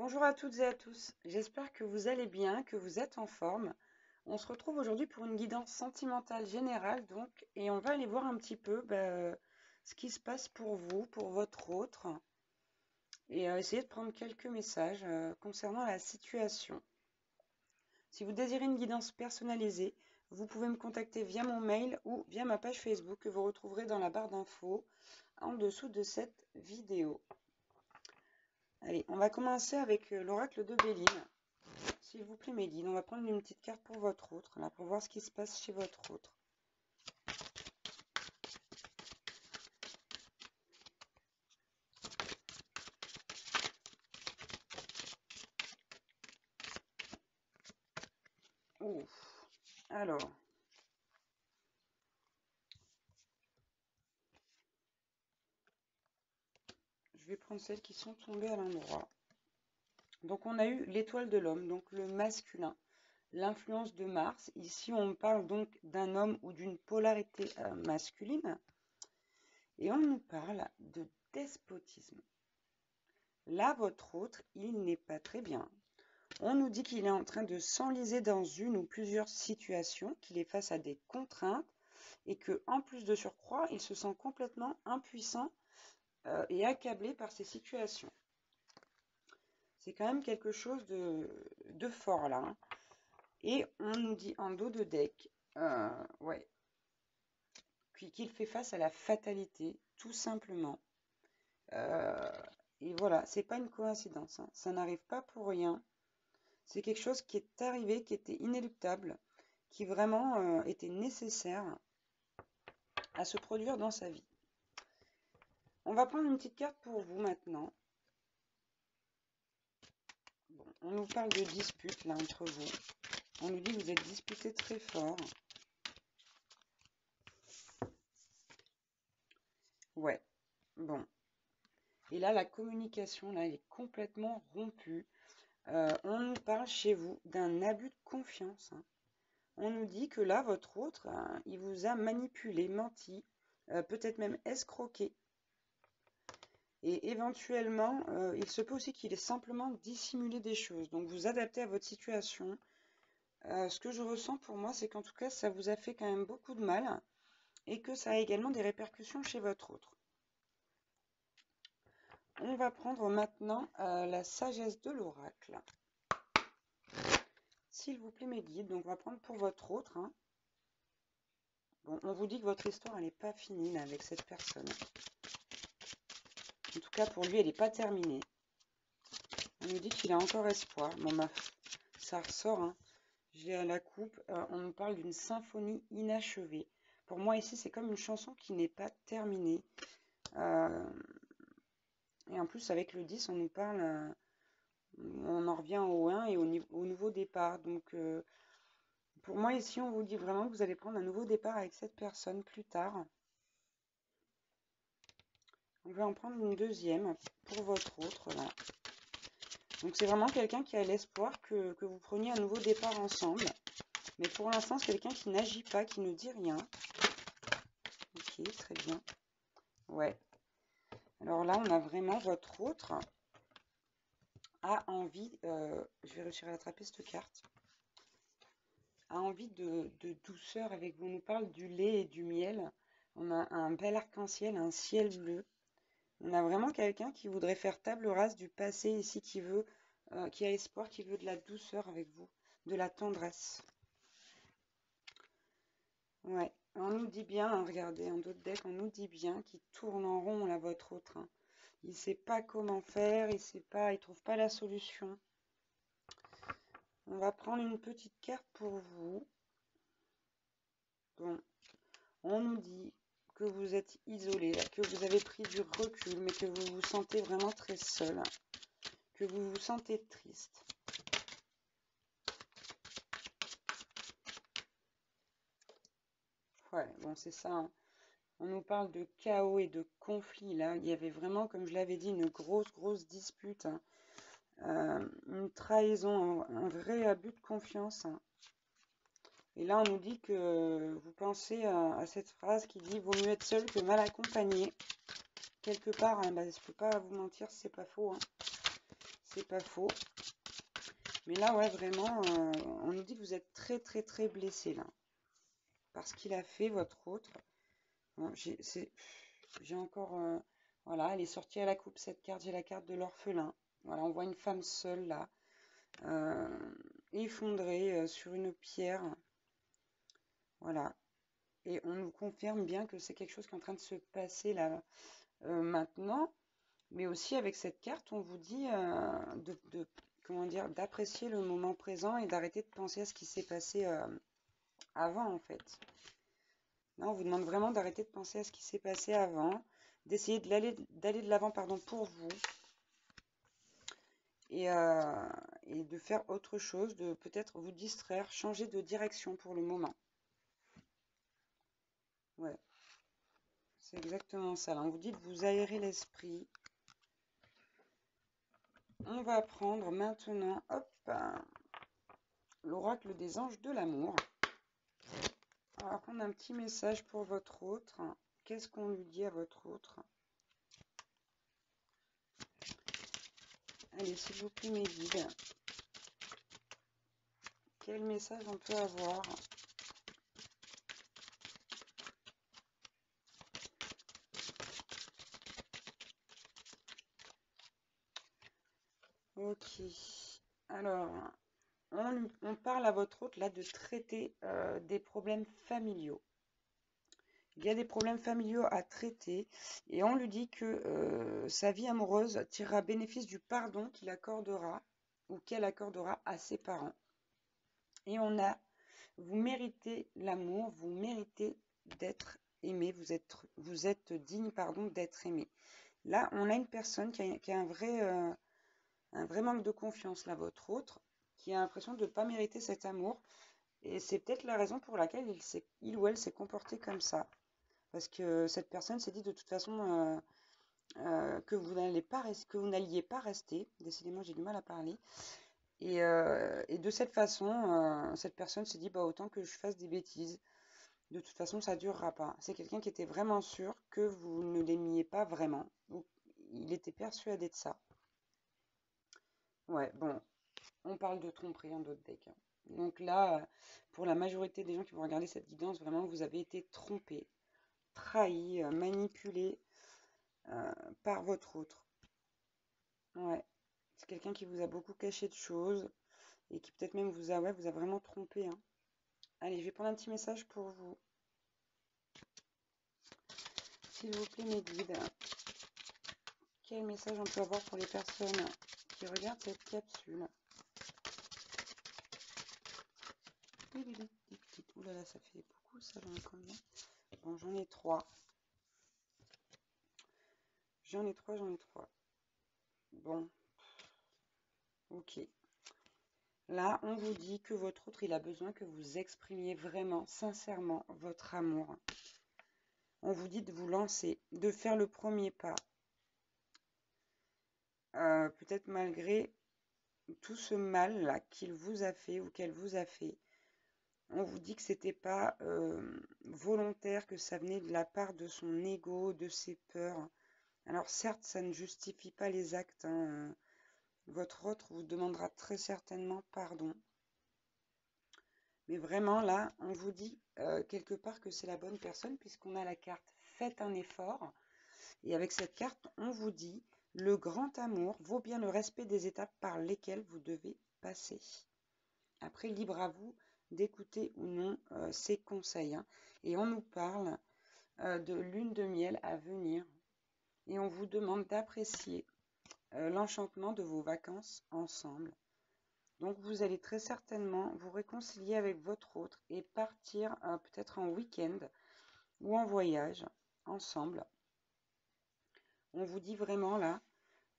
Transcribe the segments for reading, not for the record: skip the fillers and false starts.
Bonjour à toutes et à tous, j'espère que vous allez bien, que vous êtes en forme. On se retrouve aujourd'hui pour une guidance sentimentale générale donc, et on va aller voir un petit peu ce qui se passe pour vous, pour votre autre, et essayer de prendre quelques messages concernant la situation. Si vous désirez une guidance personnalisée, vous pouvez me contacter via mon mail ou via ma page Facebook que vous retrouverez dans la barre d'infos en dessous de cette vidéo. Allez, on va commencer avec l'oracle de Béline. S'il vous plaît, mes guides, on va prendre une petite carte pour votre autre, là, pour voir ce qui se passe chez votre autre. Ouf. Alors, je vais prendre celles qui sont tombées à l'endroit. Donc, on a eu l'étoile de l'homme, donc le masculin, l'influence de Mars. Ici, on parle donc d'un homme ou d'une polarité masculine. Et on nous parle de despotisme. Là, votre autre, il n'est pas très bien. On nous dit qu'il est en train de s'enliser dans une ou plusieurs situations, qu'il est face à des contraintes et que, en plus de surcroît, il se sent complètement impuissant et accablé par ces situations. C'est quand même quelque chose de fort là. Hein. Et on nous dit en dos de deck, ouais, qu'il fait face à la fatalité, tout simplement. Et voilà, c'est pas une coïncidence, hein. Ça n'arrive pas pour rien. C'est quelque chose qui est arrivé, qui était inéluctable, qui vraiment était nécessaire à se produire dans sa vie. On va prendre une petite carte pour vous maintenant. Bon, on nous parle de dispute là entre vous. On nous dit que vous êtes disputés très fort. Ouais, bon. Et là, la communication là, elle est complètement rompue. On nous parle chez vous d'un abus de confiance. Hein. On nous dit que là, votre autre, il vous a manipulé, menti, peut-être même escroqué. Et éventuellement, il se peut aussi qu'il ait simplement dissimulé des choses. Donc, vous adaptez à votre situation. Ce que je ressens pour moi, c'est qu'en tout cas, ça vous a fait quand même beaucoup de mal et que ça a également des répercussions chez votre autre. On va prendre maintenant la sagesse de l'oracle. S'il vous plaît, mes guides, donc on va prendre pour votre autre. Hein. Bon, on vous dit que votre histoire, elle n'est pas finie là, avec cette personne. En tout cas, pour lui, elle n'est pas terminée. On nous dit qu'il a encore espoir. Bon, ça ressort, hein. J'ai à la coupe, on nous parle d'une symphonie inachevée. Pour moi, ici, c'est comme une chanson qui n'est pas terminée. Et en plus, avec le 10, on nous parle, on en revient au 1 et au nouveau départ. Donc, pour moi, ici, on vous dit vraiment que vous allez prendre un nouveau départ avec cette personne plus tard. On va en prendre une deuxième pour votre autre, là. Donc, c'est vraiment quelqu'un qui a l'espoir que vous preniez un nouveau départ ensemble. Mais pour l'instant, c'est quelqu'un qui n'agit pas, qui ne dit rien. Ok, très bien. Ouais. Alors là, on a vraiment votre autre a envie, je vais réussir à attraper cette carte, a envie de douceur avec vous. On nous parle du lait et du miel. On a un bel arc-en-ciel, un ciel bleu. On a vraiment quelqu'un qui voudrait faire table rase du passé ici, qui veut, qui a espoir, qui veut de la douceur avec vous, de la tendresse. Ouais, on nous dit bien, hein, regardez, en d'autres decks, on nous dit bien qu'il tourne en rond là, votre autre. Hein. Il ne sait pas comment faire, il trouve pas la solution. On va prendre une petite carte pour vous. Bon, on nous dit que vous êtes isolé, que vous avez pris du recul, mais que vous vous sentez vraiment très seul, que vous vous sentez triste. Ouais, bon, c'est ça. Hein. On nous parle de chaos et de conflit. Là, il y avait vraiment, comme je l'avais dit, une grosse dispute. Hein. Une trahison, un vrai abus de confiance. Hein. Et là, on nous dit que vous pensez à cette phrase qui dit « Vaut mieux être seul que mal accompagné ». Quelque part, hein, je ne peux pas vous mentir, c'est pas faux. Hein. c'est pas faux. Mais là, ouais, vraiment, on nous dit que vous êtes très, très, très blessé, là. Parce qu'il a fait, votre autre. Bon, j'ai encore... voilà, elle est sortie à la coupe, cette carte. J'ai la carte de l'orphelin. Voilà, on voit une femme seule, là. Effondrée sur une pierre. Voilà. Et on nous confirme bien que c'est quelque chose qui est en train de se passer, là, maintenant. Mais aussi, avec cette carte, on vous dit comment dire, d'apprécier le moment présent et d'arrêter de penser à ce qui s'est passé avant, en fait. Là, on vous demande vraiment d'arrêter de penser à ce qui s'est passé avant, d'essayer d'aller de l'avant, pardon, pour vous, et, et de faire autre chose, de peut-être vous distraire, changer de direction pour le moment. Ouais, c'est exactement ça. Là, on vous dit de vous aérer l'esprit. On va prendre maintenant, hop, l'oracle des anges de l'amour. On va prendre un petit message pour votre autre. Qu'est-ce qu'on lui dit à votre autre? Allez, s'il vous plaît, mes guides. Quel message on peut avoir? Ok. Alors, on parle à votre hôte là de traiter des problèmes familiaux. Il y a des problèmes familiaux à traiter et on lui dit que sa vie amoureuse tirera bénéfice du pardon qu'il accordera ou qu'elle accordera à ses parents. Et vous méritez l'amour, vous méritez d'être aimé, vous êtes digne, pardon, d'être aimé. Là, on a une personne qui a un vrai manque de confiance, là, votre autre, qui a l'impression de ne pas mériter cet amour. Et c'est peut-être la raison pour laquelle il ou elle s'est comporté comme ça. Parce que cette personne s'est dit de toute façon que vous n'alliez pas rester. Décidément, j'ai du mal à parler. Et de cette façon, cette personne s'est dit, bah, autant que je fasse des bêtises. De toute façon, ça ne durera pas. C'est quelqu'un qui était vraiment sûr que vous ne l'aimiez pas vraiment. Donc, il était persuadé de ça. Ouais, bon, on parle de tromperie en d'autres decks. Donc là, pour la majorité des gens qui vont regarder cette guidance, vraiment, vous avez été trompé, trahi, manipulé par votre autre. Ouais, c'est quelqu'un qui vous a beaucoup caché de choses et qui peut-être même vous a vraiment trompé, hein. Allez, je vais prendre un petit message pour vous. S'il vous plaît, mes guides, quel message on peut avoir pour les personnes qui regardent cette capsule? Ouh là là, ça fait beaucoup, ça, j'en ai combien? Bon, j'en ai 3. J'en ai trois. Bon, ok. Là, on vous dit que votre autre, il a besoin que vous exprimiez vraiment, sincèrement, votre amour. On vous dit de vous lancer, de faire le premier pas. Peut-être malgré tout ce mal-là qu'il vous a fait ou qu'elle vous a fait. On vous dit que c'était pas volontaire, que ça venait de la part de son ego, de ses peurs. Alors certes, ça ne justifie pas les actes, hein. Votre autre vous demandera très certainement pardon. Mais vraiment là, on vous dit quelque part que c'est la bonne personne puisqu'on a la carte faites un effort. Et avec cette carte, on vous dit le grand amour vaut bien le respect des étapes par lesquelles vous devez passer. Après, libre à vous d'écouter ou non ces conseils, hein. Et on nous parle de lune de miel à venir. Et on vous demande d'apprécier l'enchantement de vos vacances ensemble. Donc vous allez très certainement vous réconcilier avec votre autre et partir peut-être en week-end ou en voyage ensemble. On vous dit vraiment là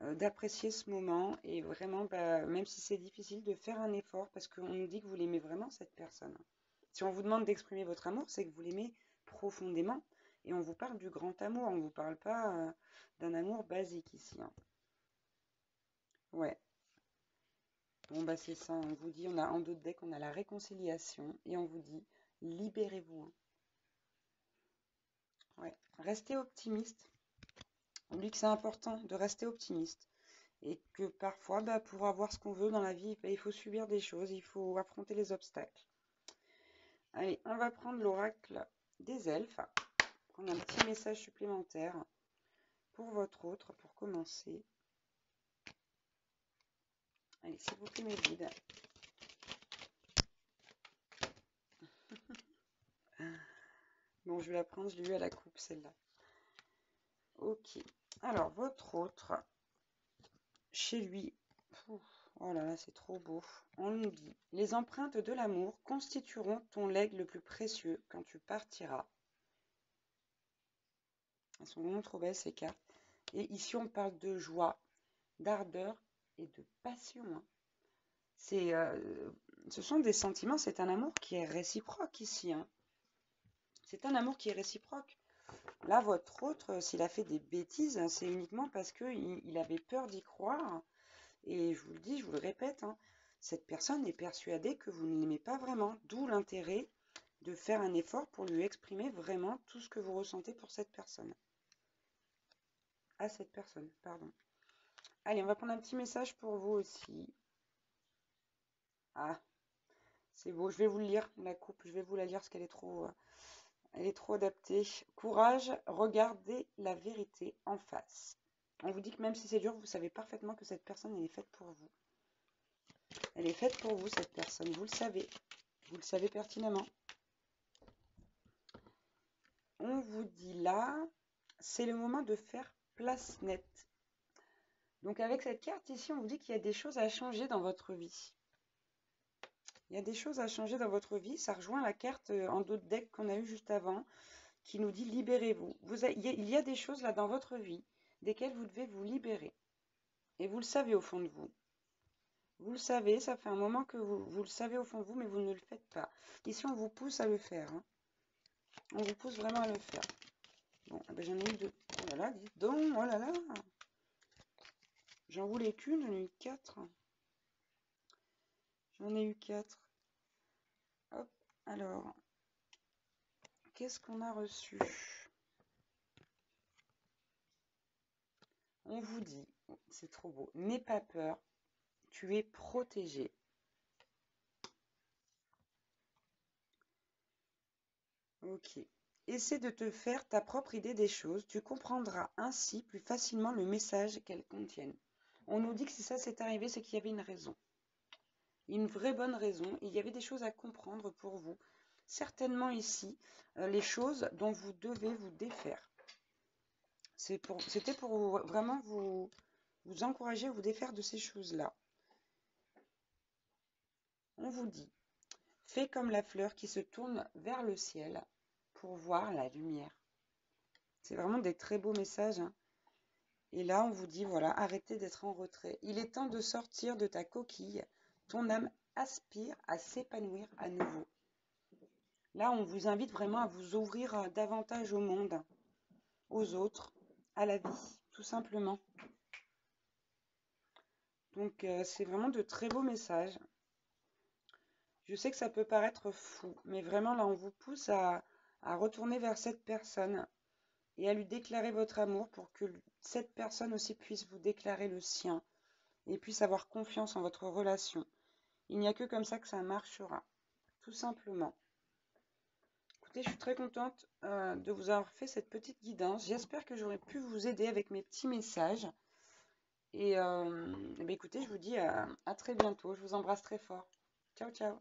d'apprécier ce moment et vraiment, même si c'est difficile, de faire un effort parce qu'on nous dit que vous l'aimez vraiment cette personne. Si on vous demande d'exprimer votre amour, c'est que vous l'aimez profondément et on vous parle du grand amour, on ne vous parle pas d'un amour basique ici, hein. Ouais. Bon, bah c'est ça, on vous dit, on a en d'autres decks, on a la réconciliation et on vous dit, libérez-vous, hein. Ouais, restez optimiste. On dit que c'est important de rester optimiste Et que parfois, pour avoir ce qu'on veut dans la vie, il faut subir des choses, il faut affronter les obstacles. Allez, on va prendre l'oracle des elfes, prendre un petit message supplémentaire pour votre autre, pour commencer. Allez, s'il vous plaît, mes guides. Bon, je vais la prendre, je l'ai eu à la coupe, celle-là. Ok. Alors, votre autre, chez lui, oh là là, c'est trop beau. On nous dit, les empreintes de l'amour constitueront ton legs le plus précieux quand tu partiras. Elles sont vraiment trop belles, ces cartes. Et ici, on parle de joie, d'ardeur et de passion. Hein. Ce sont des sentiments, c'est un amour qui est réciproque ici. Hein. C'est un amour qui est réciproque. Là, votre autre, s'il a fait des bêtises, c'est uniquement parce qu'il avait peur d'y croire. Et je vous le dis, je vous le répète, hein, cette personne est persuadée que vous ne l'aimez pas vraiment. D'où l'intérêt de faire un effort pour lui exprimer vraiment tout ce que vous ressentez pour cette personne. À cette personne, pardon. Allez, on va prendre un petit message pour vous aussi. Ah, c'est beau, je vais vous le lire, la coupe, je vais vous la lire parce qu'elle est trop... Elle est trop adaptée. Courage, regardez la vérité en face. On vous dit que même si c'est dur, vous savez parfaitement que cette personne, elle est faite pour vous. Elle est faite pour vous, cette personne. Vous le savez. Vous le savez pertinemment. On vous dit là, c'est le moment de faire place nette. Donc avec cette carte ici, on vous dit qu'il y a des choses à changer dans votre vie. Il y a des choses à changer dans votre vie. Ça rejoint la carte en dos de deck qu'on a eu juste avant, qui nous dit libérez-vous. Il y a des choses là dans votre vie desquelles vous devez vous libérer. Et vous le savez au fond de vous. Vous le savez, ça fait un moment que vous le savez au fond de vous, mais vous ne le faites pas. Ici, on vous pousse à le faire. Hein. On vous pousse vraiment à le faire. Bon, j'en ai eu deux. Oh là là, dites donc, oh là là. J'en voulais qu'une, j'en ai eu 4. J'en ai eu 4. Hop, alors, qu'est-ce qu'on a reçu? On vous dit, c'est trop beau, n'aie pas peur, tu es protégé. Ok. Essaie de te faire ta propre idée des choses, tu comprendras ainsi plus facilement le message qu'elles contiennent. On nous dit que si ça s'est arrivé, c'est qu'il y avait une raison. Une vraie bonne raison. Il y avait des choses à comprendre pour vous. Certainement ici, les choses dont vous devez vous défaire. C'était pour vraiment vous encourager à vous défaire de ces choses-là. On vous dit, fais comme la fleur qui se tourne vers le ciel pour voir la lumière. C'est vraiment des très beaux messages. Hein. Et là, on vous dit, voilà, arrêtez d'être en retrait. Il est temps de sortir de ta coquille. Ton âme aspire à s'épanouir à nouveau. Là, on vous invite vraiment à vous ouvrir davantage au monde, aux autres, à la vie, tout simplement. Donc, c'est vraiment de très beaux messages. Je sais que ça peut paraître fou, mais vraiment, là, on vous pousse à retourner vers cette personne et à lui déclarer votre amour pour que cette personne aussi puisse vous déclarer le sien et puisse avoir confiance en votre relation. Il n'y a que comme ça que ça marchera, tout simplement. Écoutez, je suis très contente de vous avoir fait cette petite guidance. J'espère que j'aurai pu vous aider avec mes petits messages. Et écoutez, je vous dis à très bientôt. Je vous embrasse très fort. Ciao, ciao.